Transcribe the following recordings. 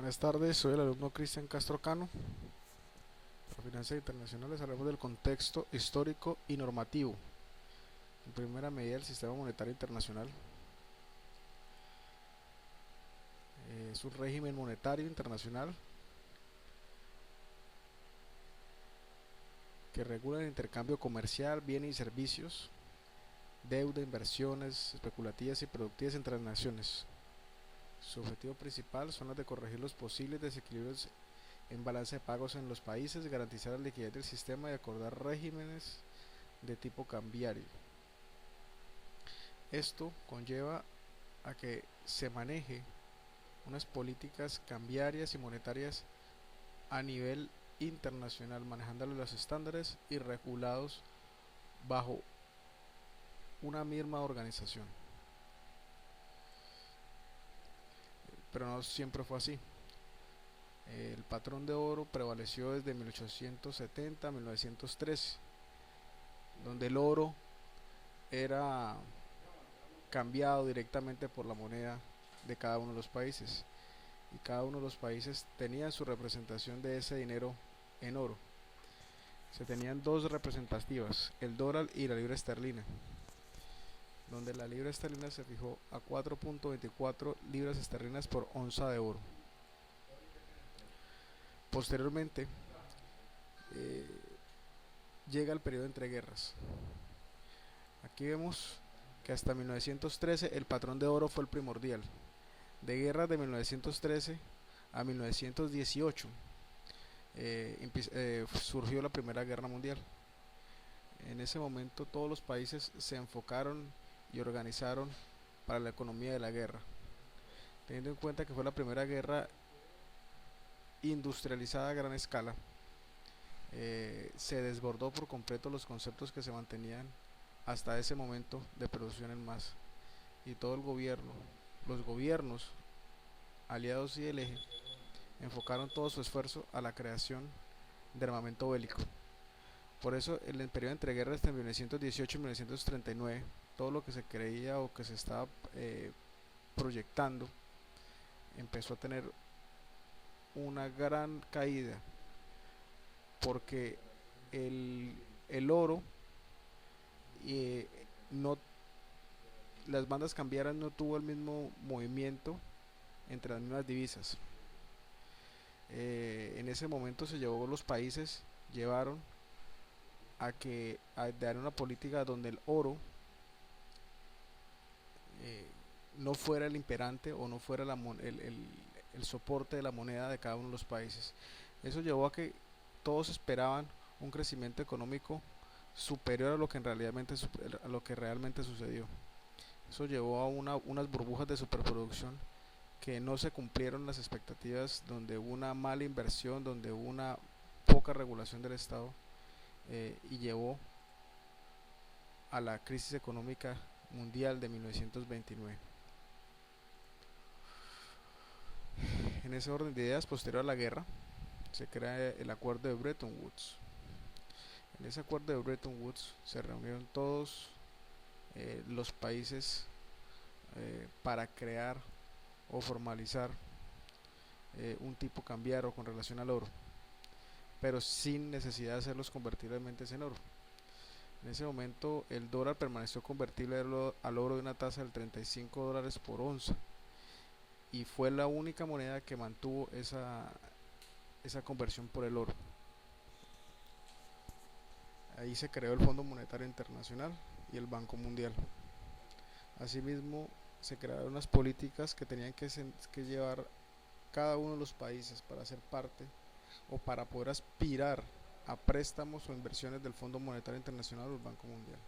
Buenas tardes, soy el alumno Cristian Castro Cano. Para Finanzas Internacionales hablaremos del contexto histórico y normativo. En primera medida, el sistema monetario internacional es un régimen monetario internacional que regula el intercambio comercial, bienes y servicios, deuda, inversiones especulativas y productivas entre las naciones. Su objetivo principal son las de corregir los posibles desequilibrios en balance de pagos en los países, garantizar la liquidez del sistema y acordar regímenes de tipo cambiario. Esto conlleva a que se maneje unas políticas cambiarias y monetarias a nivel internacional, manejando los estándares y regulados bajo una misma organización. Pero no siempre fue así. El patrón de oro prevaleció desde 1870 a 1913, donde el oro era cambiado directamente por la moneda de cada uno de los países, y cada uno de los países tenía su representación de ese dinero en oro. Se tenían dos representativas, el dólar y la libra esterlina, donde la libra esterlina se fijó a 4.24 libras esterlinas por onza de oro. Posteriormente llega el periodo entre guerras. Aquí vemos que hasta 1913 el patrón de oro fue el primordial. De guerras de 1913 a 1918 surgió la Primera Guerra Mundial. En ese momento todos los países se enfocaron y organizaron para la economía de la guerra, teniendo en cuenta que fue la primera guerra industrializada a gran escala. Se desbordó por completo los conceptos que se mantenían hasta ese momento de producción en masa, y todo el gobierno, los gobiernos aliados y del eje, enfocaron todo su esfuerzo a la creación de armamento bélico. Por eso en el periodo entre guerras de 1918 y 1939, todo lo que se creía o que se estaba proyectando empezó a tener una gran caída, porque el oro no, las bandas cambiarias no tuvo el mismo movimiento entre las mismas divisas. En ese momento los países llevaron a dar una política donde el oro no fuera el imperante o no fuera el soporte de la moneda de cada uno de los países. Eso llevó a que todos esperaban un crecimiento económico superior a lo que realmente sucedió. Eso llevó a unas burbujas de superproducción que no se cumplieron las expectativas, donde hubo una mala inversión, donde hubo una poca regulación del Estado, y llevó a la crisis económica mundial de 1929. En ese orden de ideas, posterior a la guerra, se crea el acuerdo de Bretton Woods. En ese acuerdo de Bretton Woods se reunieron todos los países para crear o formalizar un tipo cambiario con relación al oro, pero sin necesidad de hacerlos convertiblemente en oro. En ese momento el dólar permaneció convertible al oro de una tasa del 35 dólares por onza, y fue la única moneda que mantuvo esa conversión por el oro. Ahí se creó el Fondo Monetario Internacional y el Banco Mundial. Asimismo, se crearon unas políticas que tenían que llevar cada uno de los países para ser parte o para poder aspirar a préstamos o inversiones del Fondo Monetario Internacional o del Banco Mundial.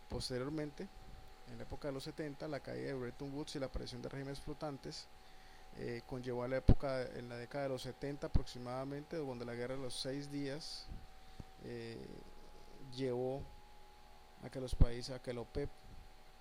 Posteriormente, en la época de los 70, la caída de Bretton Woods y la aparición de regímenes flotantes conllevó a en la década de los 70 aproximadamente, donde la guerra de los 6 días llevó a que los países, a que la OPEP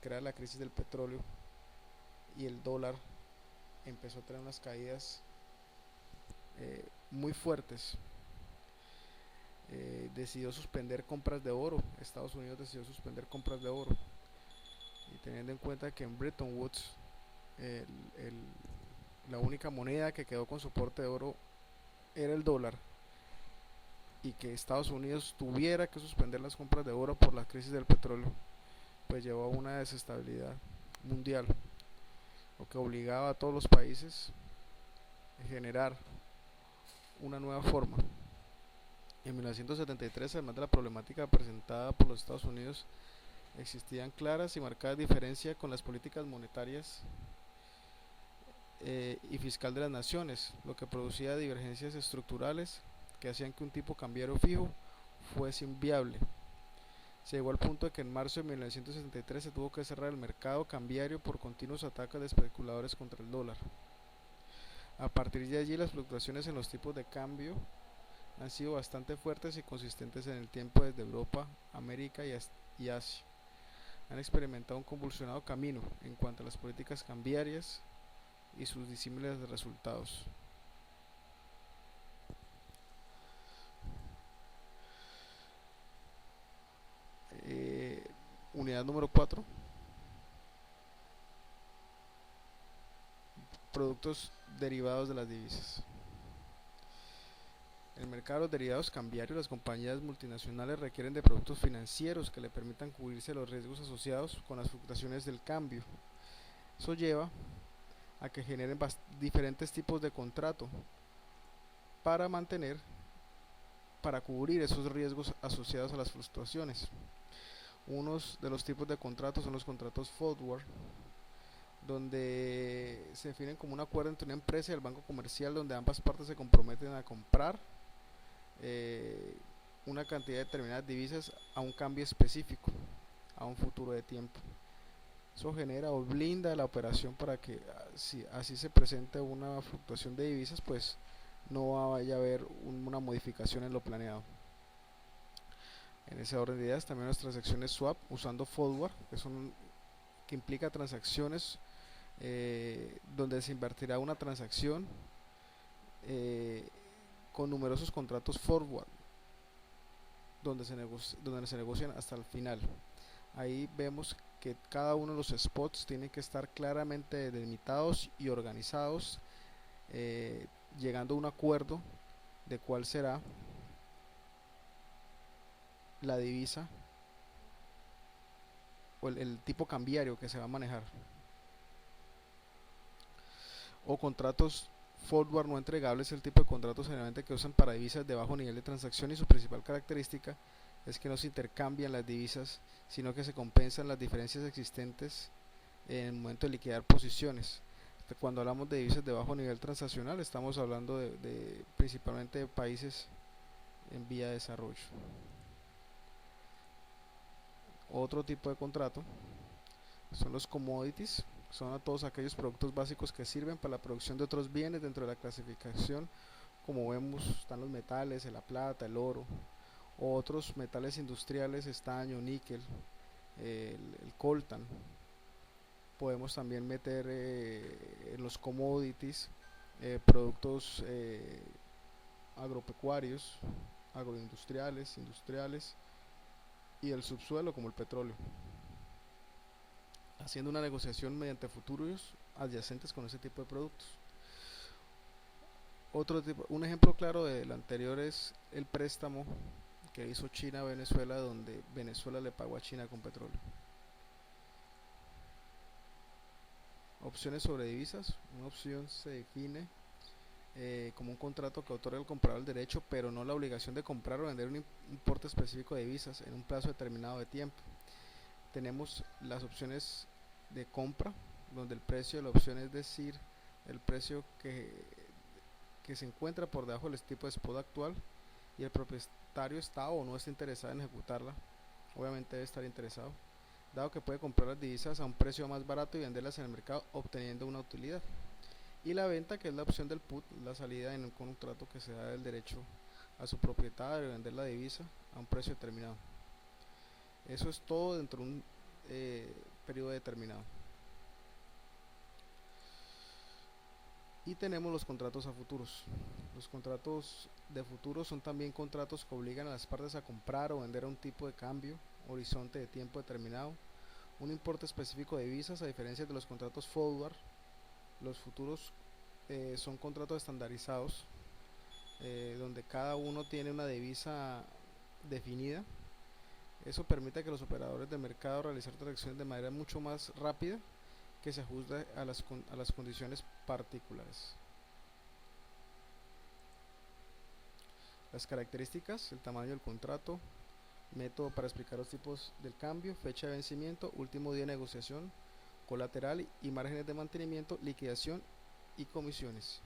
creara la crisis del petróleo, y el dólar empezó a tener unas caídas muy fuertes. Decidió suspender compras de oro. Estados Unidos decidió suspender compras de oro, y teniendo en cuenta que en Bretton Woods el la única moneda que quedó con soporte de oro era el dólar, y que Estados Unidos tuviera que suspender las compras de oro por la crisis del petróleo, pues llevó a una desestabilidad mundial, lo que obligaba a todos los países a generar una nueva forma. En 1973, además de la problemática presentada por los Estados Unidos, existían claras y marcadas diferencias con las políticas monetarias y fiscal de las naciones, lo que producía divergencias estructurales que hacían que un tipo cambiario fijo fuese inviable. Se llegó al punto de que en marzo de 1973 se tuvo que cerrar el mercado cambiario por continuos ataques de especuladores contra el dólar. A partir de allí, las fluctuaciones en los tipos de cambio han sido bastante fuertes y consistentes en el tiempo desde Europa, América y Asia. Han experimentado un convulsionado camino en cuanto a las políticas cambiarias y sus disímiles resultados. Unidad número 4. Productos derivados de las divisas. En el mercado de los derivados cambiarios, las compañías multinacionales requieren de productos financieros que le permitan cubrirse los riesgos asociados con las fluctuaciones del cambio. Eso lleva a que generen diferentes tipos de contrato para cubrir esos riesgos asociados a las fluctuaciones. Unos de los tipos de contratos son los contratos forward, donde se definen como un acuerdo entre una empresa y el banco comercial, donde ambas partes se comprometen a comprar una cantidad determinada de divisas a un cambio específico, a un futuro de tiempo. Eso genera o blinda la operación para que si así se presente una fluctuación de divisas, pues no vaya a haber una modificación en lo planeado. En ese orden de ideas, también las transacciones swap usando forward, que implica transacciones donde se invertirá una transacción con numerosos contratos forward, donde se negocian hasta el final. Ahí vemos que cada uno de los spots tiene que estar claramente delimitados y organizados, llegando a un acuerdo de cuál será la divisa o el tipo cambiario que se va a manejar. O contratos forward no entregables, el tipo de contratos generalmente que usan para divisas de bajo nivel de transacción, y su principal característica es que no se intercambian las divisas, sino que se compensan las diferencias existentes en el momento de liquidar posiciones. Cuando hablamos de divisas de bajo nivel transaccional, estamos hablando de principalmente de países en vía de desarrollo. Otro tipo de contrato son los commodities. Son a todos aquellos productos básicos que sirven para la producción de otros bienes. Dentro de la clasificación, como vemos, están los metales, la plata, el oro. Otros metales industriales, estaño, níquel, el coltan. Podemos también meter en los commodities productos agropecuarios, agroindustriales, industriales, y el subsuelo como el petróleo, haciendo una negociación mediante futuros adyacentes con ese tipo de productos. Un ejemplo claro del anterior es el préstamo que hizo China a Venezuela, donde Venezuela le pagó a China con petróleo. Opciones sobre divisas. Una opción se define como un contrato que otorga al comprador el derecho, pero no la obligación de comprar o vender un importe específico de divisas en un plazo determinado de tiempo. Tenemos las opciones de compra, donde el precio de la opción, es decir, el precio que se encuentra por debajo del tipo de spot actual, y el propietario está o no está interesado en ejecutarla. Obviamente debe estar interesado, dado que puede comprar las divisas a un precio más barato y venderlas en el mercado obteniendo una utilidad. Y la venta, que es la opción del put, la salida en un contrato que se da del derecho a su propietario de vender la divisa a un precio determinado. Eso es todo dentro de un periodo determinado. Y tenemos los contratos a futuros. Los contratos de futuros son también contratos que obligan a las partes a comprar o vender a un tipo de cambio, horizonte de tiempo determinado, un importe específico de divisas. A diferencia de los contratos forward, los futuros son contratos estandarizados, donde cada uno tiene una divisa definida. Eso permite que los operadores de mercado realizar transacciones de manera mucho más rápida, que se ajuste a las condiciones particulares. Las características: el tamaño del contrato, método para explicar los tipos del cambio, fecha de vencimiento, último día de negociación, colateral y márgenes de mantenimiento, liquidación y comisiones.